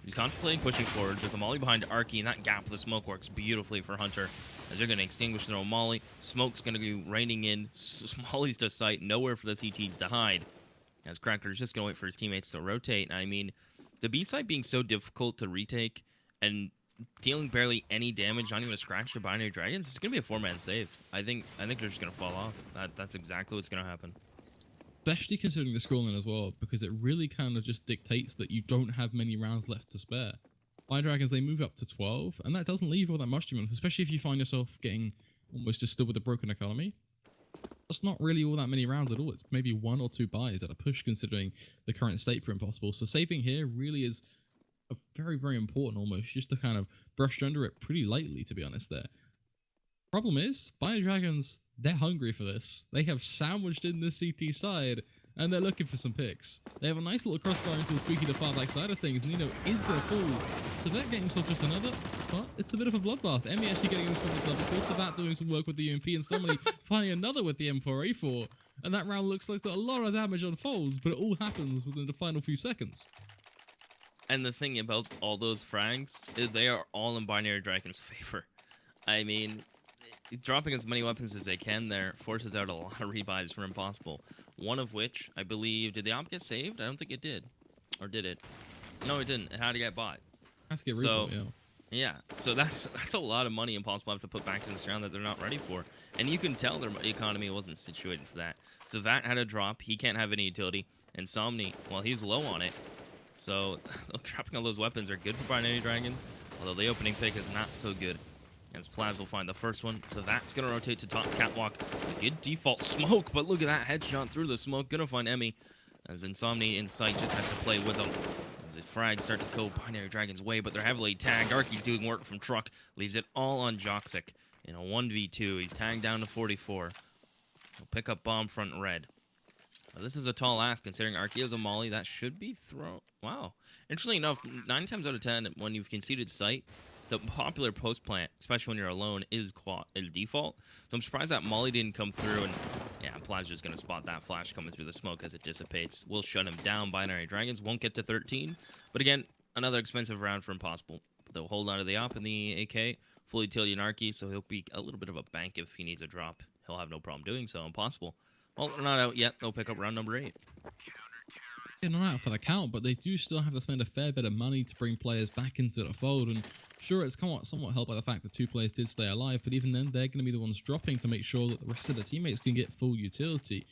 he's contemplating pushing forward. There's a molly behind Arky, and that gap of the smoke works beautifully for Hunter, as they're going to extinguish their own molly. Smoke's going to be raining in. Molly's to sight, nowhere for the CTs to hide, as Cracker's just going to wait for his teammates to rotate. And I mean, the B-side being so difficult to retake and dealing barely any damage, not even a scratch to Binary Dragons, it's going to be a 4-man save. I think they're just going to fall off. That's exactly what's going to happen. Especially considering the scoreline as well, because it really kind of just dictates that you don't have many rounds left to spare. Binary Dragons, they move up to 12, and that doesn't leave all that much to you, especially if you find yourself getting almost just still with a broken economy. That's not really all that many rounds at all. It's maybe 1 or 2 buys at a push, considering the current state for Impossible. So saving here really is a very, very important almost, just to kind of brush under it pretty lightly, to be honest there. Problem is, Binary Dragons, they're hungry for this. They have sandwiched in the CT side, and they're looking for some picks. They have a nice little crossfire into the squeaky the far back side of things. Nino is going to fall. Savat getting himself just another, but it's a bit of a bloodbath. Emmy actually getting himself a double kill. Savat doing some work with the UMP, and somebody finding another with the M4A4. And that round looks like a lot of damage unfolds, but it all happens within the final few seconds. And the thing about all those frags is they are all in Binary Dragon's favor. I mean, dropping as many weapons as they can there forces out a lot of rebuys for Impossible. One of which, I believe, did the op get saved? I don't think it did. Or did it? No, it didn't. It had to get bought. Has to get So, rebought, yeah. yeah, so that's a lot of money Impossible have to put back in this round that they're not ready for. And you can tell their economy wasn't situated for that. So Vat had a drop. He can't have any utility. And Somni, well, he's low on it. So dropping all those weapons are good for Binary Dragons, although the opening pick is not so good. As Plaz will find the first one. So that's going to rotate to top catwalk. A good default smoke, but look at that headshot through the smoke. Going to find Emmy. As Insomni in sight just has to play with them. As the frags start to go Binary Dragon's way, but they're heavily tagged. Arky's doing work from Truck. Leaves it all on Joxic in a 1v2. He's tagged down to 44. He'll pick up bomb front red. Now, this is a tall ask considering Arky has a molly. That should be thrown. Wow. Interestingly enough, 9 times out of 10, when you've conceded sight, the popular post plant, especially when you're alone, is default. So I'm surprised that molly didn't come through. And yeah, Plaz just going to spot that flash coming through the smoke as it dissipates. We'll shut him down. Binary Dragons won't get to 13. But again, another expensive round for Impossible. They'll hold on to the op in the AK. Fully utility Anarchy, so he'll be a little bit of a bank if he needs a drop. He'll have no problem doing so. Impossible. Well, they're not out yet. They'll pick up round number 8. They're not out for the count, but they do still have to spend a fair bit of money to bring players back into the fold. And sure, it's somewhat helped by the fact that 2 players did stay alive, but even then, they're going to be the ones dropping to make sure that the rest of the teammates can get full utility.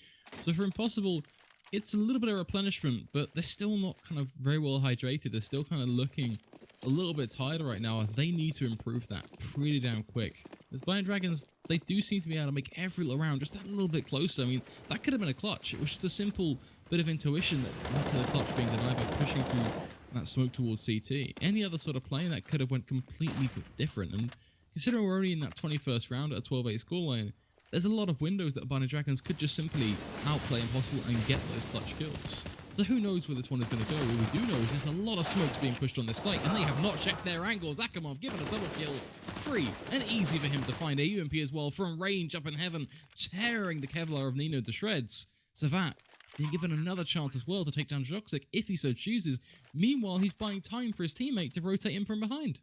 So for Impossible, it's a little bit of replenishment, but they're still not kind of very well hydrated. They're still kind of looking a little bit tired right now. They need to improve that pretty damn quick. As Binary Dragons, they do seem to be able to make every little round just that little bit closer. I mean, that could have been a clutch. It was just a simple bit of intuition that led to the clutch being denied by pushing through that smoke towards CT. Any other sort of play that could have went completely different. And considering we're already in that 21st round at a 12-8 scoreline, there's a lot of windows that Binary Dragons could just simply outplay Impossible and get those clutch kills. So who knows where this one is going to go? What we do know is there's a lot of smokes being pushed on this site, and they have not checked their angles. Akimov given a double kill. Free and easy for him to find a UMP as well from range up in heaven, tearing the Kevlar of Nino to shreds. Savat being given another chance as well to take down Joxic if he so chooses. Meanwhile, he's buying time for his teammate to rotate in from behind.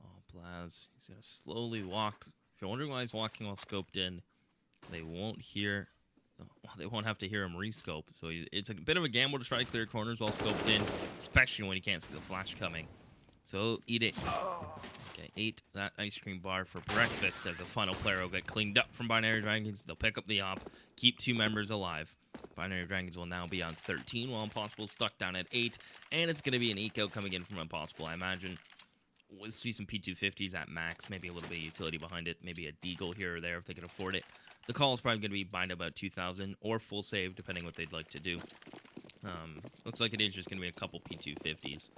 Oh, Plaz. He's going to slowly walk. If you're wondering why he's walking while scoped in, they won't hear... Well, they won't have to hear him rescope, so it's a bit of a gamble to try to clear corners while scoped in, especially when you can't see the flash coming. So eat it. Okay, ate that ice cream bar for breakfast as the final player will get cleaned up from Binary Dragons. They'll pick up the op, keep 2 members alive. Binary Dragons will now be on 13, while Impossible stuck down at 8, and it's going to be an eco coming in from Impossible. I imagine we'll see some P250s at max, maybe a little bit of utility behind it, maybe a deagle here or there if they can afford it. The call is probably going to be bind about 2,000 or full save, depending what they'd like to do. Looks like it is just going to be a couple P250s.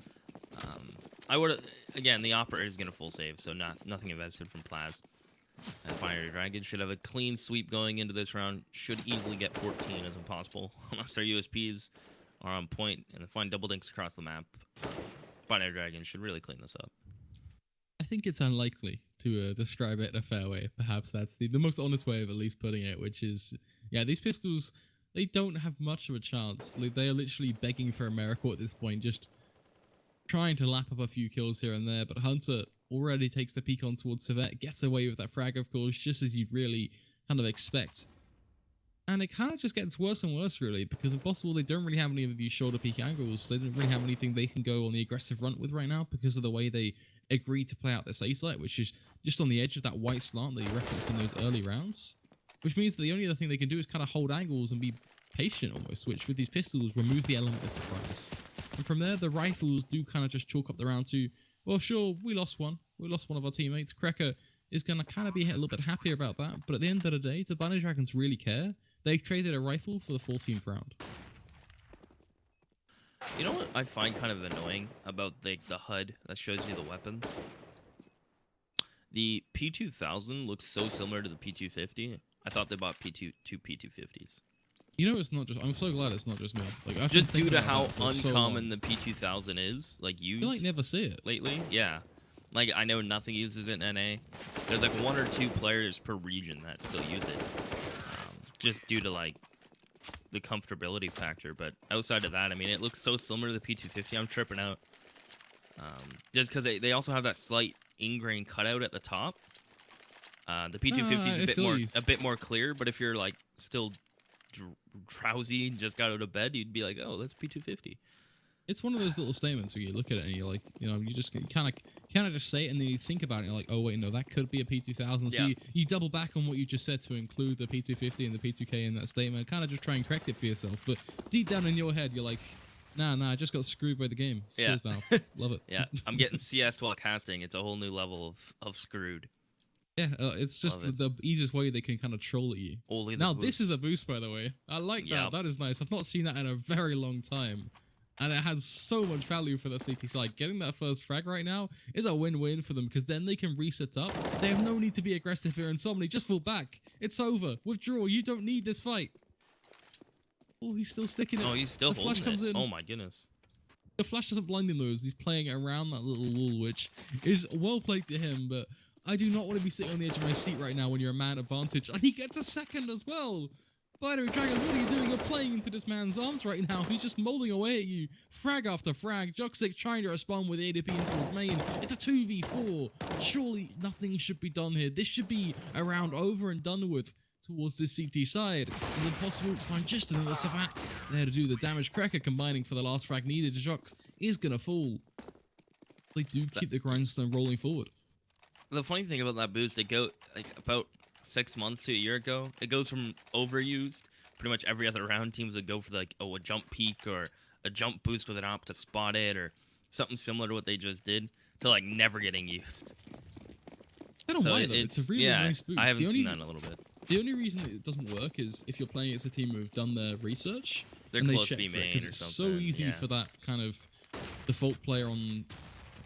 I would, again, the opera is going to full save, so nothing invested from Plaz. And Binary Dragons should have a clean sweep going into this round. Should easily get 14 as Impossible, unless their USPs are on point and they find double dinks across the map. Binary Dragons should really clean this up. I think it's unlikely to describe it in a fair way. Perhaps that's the most honest way of at least putting it, which is, yeah, these pistols, they don't have much of a chance. They are literally begging for a miracle at this point, just trying to lap up a few kills here and there. But Hunter already takes the peek on towards Savet, gets away with that frag, of course, just as you'd really kind of expect. And it kind of just gets worse and worse, really, because Impossible, they don't really have any of these shoulder peek angles. They don't really have anything they can go on the aggressive front with right now because of the way they agreed to play out this A-site, which is just on the edge of that white slant that you referenced in those early rounds. Which means that the only other thing they can do is kind of hold angles and be patient almost, which with these pistols removes the element of surprise. And from there, the rifles do kind of just chalk up the round to, well, sure, we lost one. We lost one of our teammates. Krekker is going to kind of be a little bit happier about that. But at the end of the day, do Binary Dragons really care? They traded a rifle for the 14th round. You know what I find kind of annoying about the HUD that shows you the weapons? The P2000 looks so similar to the P250. I thought they bought two P250s. You know, it's not just... I'm so glad it's not just me. Like, just due to how uncommon the P2000 is, like, used. You, like, never see it. Lately, yeah. Like, I know nothing uses it in NA. There's, like, 1 or 2 players per region that still use it. Just due to, like, the comfortability factor, but outside of that, I mean, it looks so similar to the P250. I'm tripping out. Just because they also have that slight ingrained cutout at the top. The P250 is I feel you. a bit more clear, but if you're like still drowsy and just got out of bed, you'd be like, oh, that's P250. It's one of those little statements where you look at it and you're like, you know, you kind of just say it and then you think about it and you're like, oh wait, no, that could be a P2000. So Yeah. you double back on what you just said to include the P250 and the P2K in that statement, kind of just try and correct it for yourself. But deep down in your head, you're like, nah, I just got screwed by the game. Yeah. Cheers, Valve. Love it. Yeah, I'm getting CS while casting. It's a whole new level of screwed. Yeah, it's just the easiest way they can kind of troll at you. Only Now, boost. this is a boost, by the way. I like that. Yep. That is nice. I've not seen that in a very long time. And it has so much value for the CT side. Getting that first frag right now is a win-win for them because then they can reset up. They have no need to be aggressive here. And Somni, just fall back. It's over. Withdraw. You don't need this fight. Oh, he's still sticking it. Oh, he's still the flash holding comes it. in. Oh my goodness. The flash doesn't blind him though, as he's playing around that little wall, which is well played to him, but I do not want to be sitting on the edge of my seat right now when you're a man advantage. And he gets a second as well. Binary Dragons, what are you doing? You're playing into this man's arms right now. He's just molding away at you. Frag after frag. Joxic trying to respond with ADP into his main. It's a 2v4. Surely nothing should be done here. This should be a round over and done with towards this CT side. It's impossible to find just another Savat there to do the damage. Cracker combining for the last frag needed. Jox is going to fall. They do keep the grindstone rolling forward. The funny thing about that boost, it go like about 6 months to a year ago. It goes from overused. Pretty much every other round, teams would go for like a jump peak or a jump boost with an op to spot it or something similar to what they just did to like never getting used. I don't know why though. It's a really nice boost. I haven't seen that in a little bit. The only reason it doesn't work is if you're playing against a team who've done their research. They're and close they to be check for it, main 'cause or it's something. so easy for that kind of default player on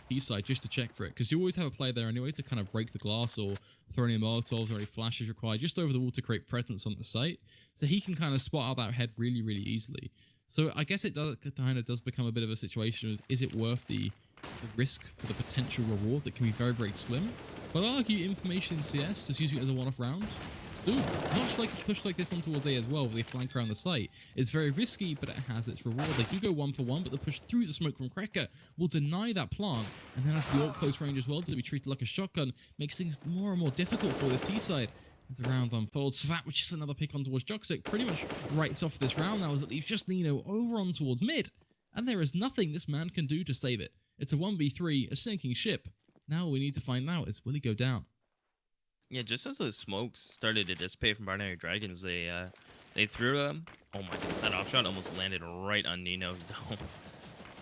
P side just to check for it, because you always have a player there anyway to kind of break the glass or throw any Molotovs or any flashes required just over the wall to create presence on the site, so he can kind of spot out that head really, really easily. So I guess it does become a bit of a situation of, is it worth the risk for the potential reward that can be very, very slim? But I'll argue information in CS, just using it as a one-off round, it's doable. Much like a push like this on towards A as well, where they flank around the site. It's very risky, but it has its reward. They do go 1-for-1, but the push through the smoke from Cracker will deny that plant. And then as the ult close range as well, to be treated like a shotgun, makes things more and more difficult for this T side. As the round unfolds, Svat, which is another pick on towards Joxic, pretty much writes off this round now, as it leaves just Nino over on towards mid. And there is nothing this man can do to save it. It's a 1v3, a sinking ship. Now we need to find out, is will he go down? Yeah, just as those smokes started to dissipate from Binary Dragons, they threw them. Oh my goodness, that offshot almost landed right on Nino's dome.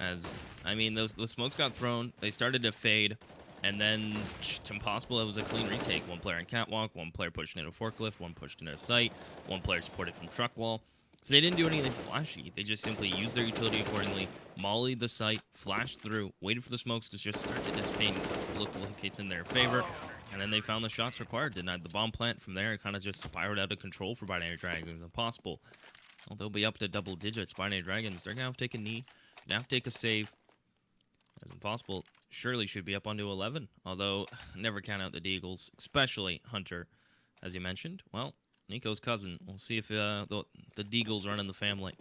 As, I mean, the smokes got thrown, they started to fade, and then, it's impossible, it was a clean retake. One player in catwalk, one player pushing in a forklift, one pushed in a site, one player supported from truck wall. So they didn't do anything flashy. They just simply used their utility accordingly, mollied the site, flashed through, waited for the smokes to just start to dissipate and look like it's in their favor. And then they found the shots required, denied the bomb plant. From there, it kind of just spiraled out of control for Binary Dragons. Impossible. Well, they'll be up to double digits. Binary Dragons, they're going to have to take a knee. Going to have to take a save. As impossible, surely should be up onto 11. Although, never count out the Deagles, especially Hunter, as you mentioned. Well, Nico's cousin. We'll see if the Deagles run in the family.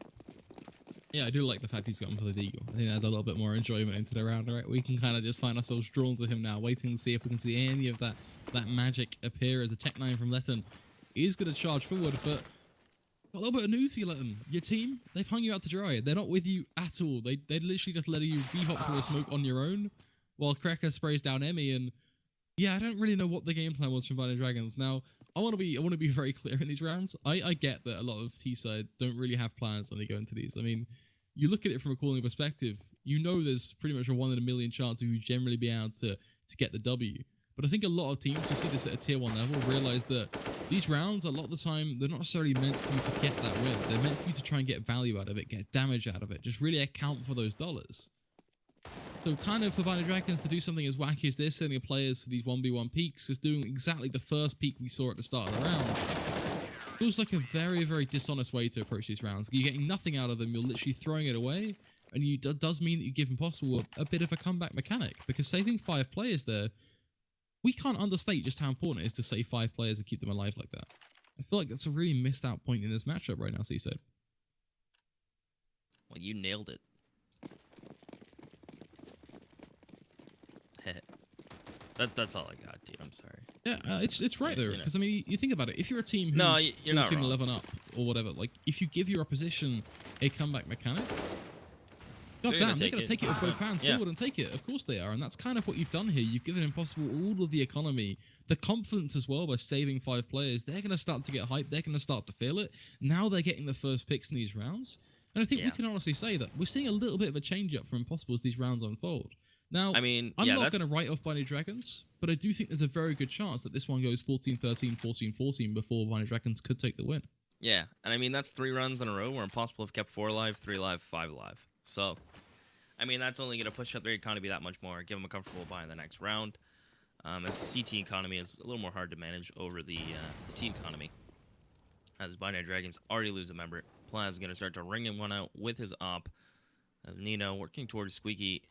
Yeah, I do like the fact he's gotten for the Deagle. I think there's a little bit more enjoyment into the round, right? We can kind of just find ourselves drawn to him now, waiting to see if we can see any of that magic appear, as a Tech 9 from Letton is going to charge forward. But a little bit of news for you, Letton. Your team, they've hung you out to dry. They're not with you at all. They're literally just letting you be-hop through a smoke on your own while Cracker sprays down Emmy. And yeah, I don't really know what the game plan was from Binary Dragons. Now, I want to be very clear in these rounds. I get that a lot of T-side don't really have plans when they go into these. I mean, you look at it from a calling perspective, you know there's pretty much a 1 in a million chance of you generally be able to get the W. But I think a lot of teams who see this at a tier 1 level realize that these rounds, a lot of the time, they're not necessarily meant for you to get that win. They're meant for you to try and get value out of it, get damage out of it, just really account for those dollars. So kind of for Binary Dragons to do something as wacky as this, sending players for these 1v1 peaks, is doing exactly the first peak we saw at the start of the round. Feels like a very, very dishonest way to approach these rounds. You're getting nothing out of them, you're literally throwing it away, and does mean that you give Impossible a bit of a comeback mechanic, because saving 5 players there, we can't understate just how important it is to save 5 players and keep them alive like that. I feel like that's a really missed out point in this matchup right now, CISO. Well, you nailed it. That's all I got, dude. I'm sorry. Yeah, it's right there, You know. because I mean, you think about it. If you're a team who's No, you're not 14, wrong. 11 up or whatever, like if you give your opposition a comeback mechanic, god They're gonna damn, they're going to take it with both hands Yeah. forward and take it. Of course they are, and that's kind of what you've done here. You've given Impossible all of the economy, the confidence as well by saving 5 players. They're going to start to get hyped. They're going to start to feel it. Now they're getting the first picks in these rounds, and I think we can honestly say that we're seeing a little bit of a change up for Impossible as these rounds unfold. Now, I mean, I'm yeah, not that's going to write off Binary Dragons, but I do think there's a very good chance that this one goes 14-13, 14-14 before Binary Dragons could take the win. yeah, and I mean that's 3 runs in a row where Impossible have kept 4 alive, 3 alive, 5 alive. So, I mean that's only going to push up their economy that much more, give them a comfortable buy in the next round. As the CT economy is a little more hard to manage over the T economy. As Binary Dragons already lose a member, Plaz is going to start to ring him one out with his op. As Nino working towards Squeaky.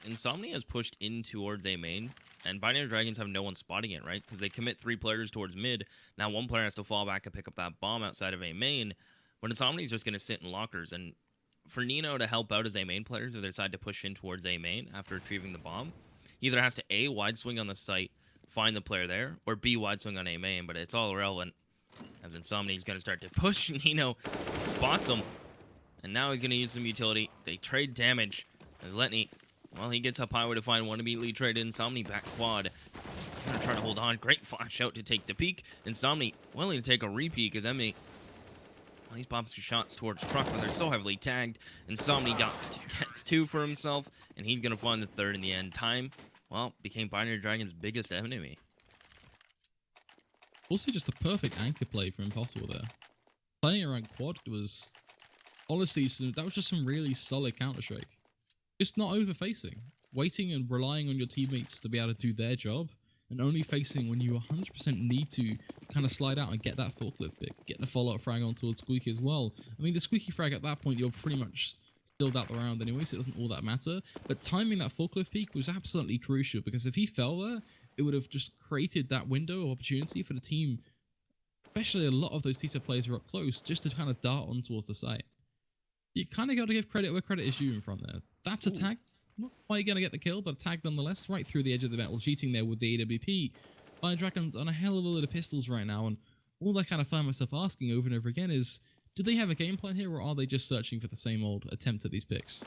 Insomnia has pushed in towards A main, and Binary Dragons have no one spotting it, right? Because they commit 3 players towards mid. Now 1 player has to fall back and pick up that bomb outside of A main, but Insomnia's just going to sit in lockers. And for Nino to help out his A main players, if they decide to push in towards A main after retrieving the bomb, he either has to A, wide swing on the site, find the player there, or B, wide swing on A main, but it's all irrelevant. As Insomnia's going to start to push, Nino spots him, and now he's going to use some utility. They trade damage as Letney. Well, he gets up highway to find one, immediately traded Insomni back quad. Gonna try to hold on. Great flash out to take the peek. Insomni willing to take a re-peek as Emmy. Well, he's popping some shots towards Truck, but they're so heavily tagged. Insomni gets 2 for himself, and he's gonna find the 3rd in the end. Time, well, became Binary Dragon's biggest enemy. Also, just a perfect anchor play for Impossible there. Playing around quad was honestly that was just some really solid Counter-Strike. Just not over-facing. Waiting and relying on your teammates to be able to do their job, and only facing when you 100% need to kind of slide out and get that forklift pick, get the follow-up frag on towards Squeaky as well. I mean, the Squeaky frag at that point, you're pretty much stilled out the round anyway, so it doesn't all that matter. But timing that forklift peak was absolutely crucial, because if he fell there, it would have just created that window of opportunity for the team, especially a lot of those TSA players are up close, just to kind of dart on towards the site. You kind of got to give credit where credit is due in front there. That's a tag. Not quite going to get the kill, but a tag nonetheless, right through the edge of the metal, cheating there with the AWP. Binary Dragons on a hell of a lot of pistols right now, and all I kind of find myself asking over and over again is, do they have a game plan here, or are they just searching for the same old attempt at these picks?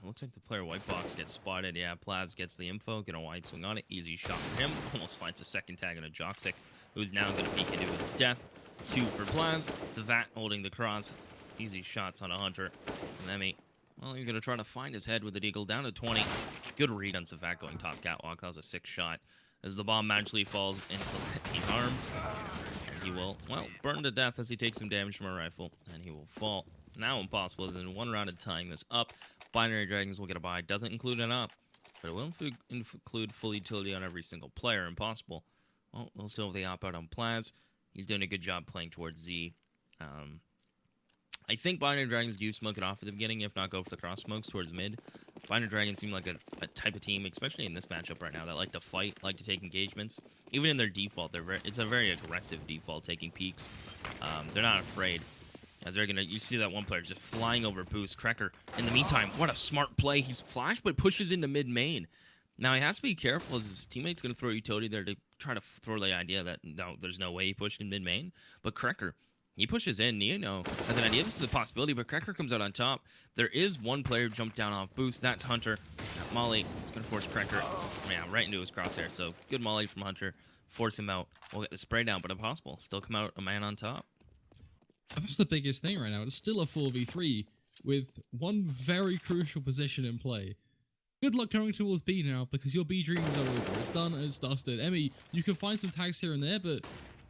Looks like the player white box gets spotted. Yeah, Plaz gets the info, get a wide swing on it. Easy shot for him. Almost finds the second tag on a Joxic, who's now going to peek into his death. 2 for Plaz. Savat holding the cross. Easy shots on a Hunter. And Emmy, well, he's going to try to find his head with the deagle down to 20. Good read on Savat going top catwalk. That was a 6 shot. As the bomb magically falls into the arms. And he will, well, burn to death as he takes some damage from a rifle. And he will fall. Now Impossible, then 1 round of tying this up. Binary Dragons will get a buy. Doesn't include an up, but it will include full utility on every single player. Impossible. Well, they'll still have the op out on Plaz. He's doing a good job playing towards Z. I think Binary Dragons do smoke it off at the beginning, if not go for the cross smokes towards mid. Binary Dragons seem like a type of team, especially in this matchup right now, that like to fight, like to take engagements. Even in their default, it's a very aggressive default, taking peeks. They're not afraid. As they're you see that 1 player just flying over boost. Krecker, in the meantime, what a smart play. He's flashed, but pushes into mid-main. Now, he has to be careful, as his teammate's going to throw utility there to try to throw the idea that, no, there's no way he pushed in mid-main. But Krecker, he pushes in. Nino has an idea. This is a possibility, but Krecker comes out on top. There is 1 player jumped down off boost. That's Hunter. Molly is going to force Krecker, yeah, right into his crosshair. So, good Molly from Hunter. Force him out. We'll get the spray down, but impossible. Still come out a man on top. That's the biggest thing right now. It's still a 4v3 with 1 very crucial position in play. Good luck going towards B now, because your B dreams are over. It's done and it's dusted. Emmy, you can find some tags here and there, but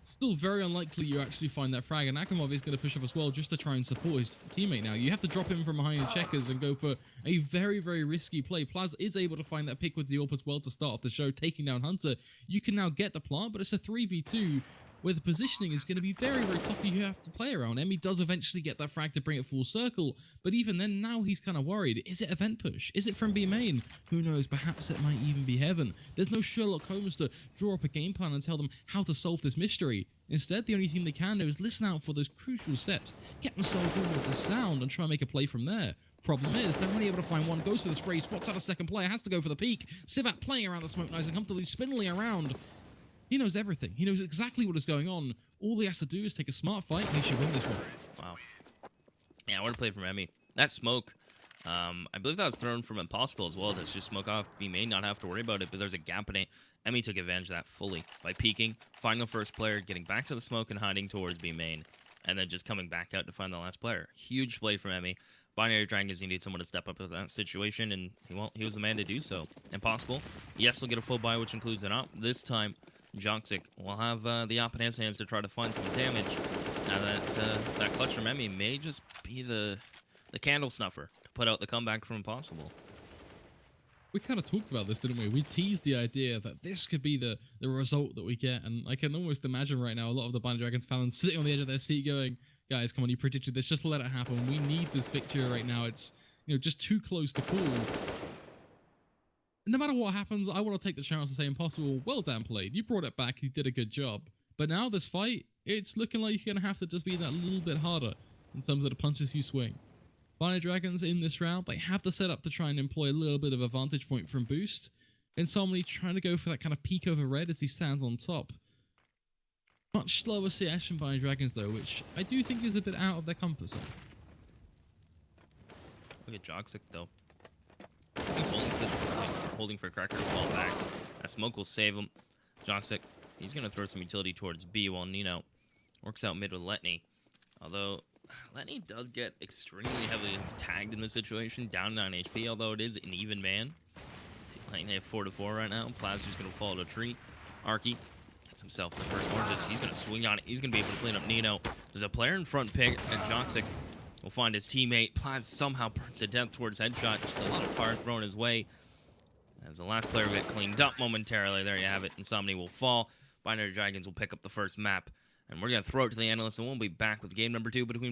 still very unlikely you actually find that frag. And Akamov is going to push up as well just to try and support his teammate now. You have to drop him from behind the checkers and go for a very, very risky play. Plaz is able to find that pick with the AWP as well to start off the show, taking down Hunter. You can now get the plant, but it's a 3v2. Where the positioning is going to be very, very tough for you have to play around. Emmy does eventually get that frag to bring it full circle, but even then, now he's kind of worried. Is it event push? Is it from B main? Who knows? Perhaps it might even be heaven. There's no Sherlock Holmes to draw up a game plan and tell them how to solve this mystery. Instead, the only thing they can do is listen out for those crucial steps, get themselves in with the sound, and try and make a play from there. Problem is, they're only able to find one. Goes for the spray, spots out a second player, has to go for the peek. Sivat playing around the smoke knives and comfortably spinning around. He knows everything. He knows exactly what is going on. All he has to do is take a smart fight, and he should win this one. Wow. Yeah, I would have played from Emmy. That smoke, I believe that was thrown from Impossible as well. That's just smoke off. B may not have to worry about it, but there's a gap in it. Emmy took advantage of that fully by peeking, finding the first player, getting back to the smoke, and hiding towards B main, and then just coming back out to find the last player. Huge play from Emmy. Binary Dragons needed someone to step up in that situation, and he was the man to do so. Impossible. Yes, will get a full buy, which includes an op. This time, Joxic will have the op in his hands to try to find some damage. Now that clutch from Emmy may just be the candle snuffer to put out the comeback from Impossible. We kind of talked about this, didn't we? We teased the idea that this could be the result that we get, and I can almost imagine right now a lot of the Binary Dragons fans sitting on the edge of their seat going, guys, come on, you predicted this, just let it happen. We need this victory right now. It's, just too close to call. No matter what happens, I want to take the chance to say, Impossible, well done played. You brought it back, you did a good job. But now this fight, it's looking like you're going to have to just be that little bit harder in terms of the punches you swing. Binary Dragons in this round, they have the setup to try and employ a little bit of a vantage point from Boost. Insomni trying to go for that kind of peek over red as he stands on top. Much slower CS from Binary Dragons though, which I do think is a bit out of their comfort zone. Look at Joxic though. He's holding for Cracker to fall back. That smoke will save him. Joxic, he's going to throw some utility towards B while Nino works out mid with Letney. Although, Letney does get extremely heavily tagged in this situation, down 9 HP, although it is an even man. They have 4-4 right now. Plaz's just going to fall to a tree. Arky gets himself the first one. He's going to swing on it. He's going to be able to clean up Nino. There's a player in front pick, and Joxic will find his teammate. Plaz somehow burns to death towards headshot. Just a lot of fire thrown his way. As the last player will get cleaned up momentarily. There you have it. Insomni will fall. Binary Dragons will pick up the first map. And we're going to throw it to the analysts, and we'll be back with game number 2 between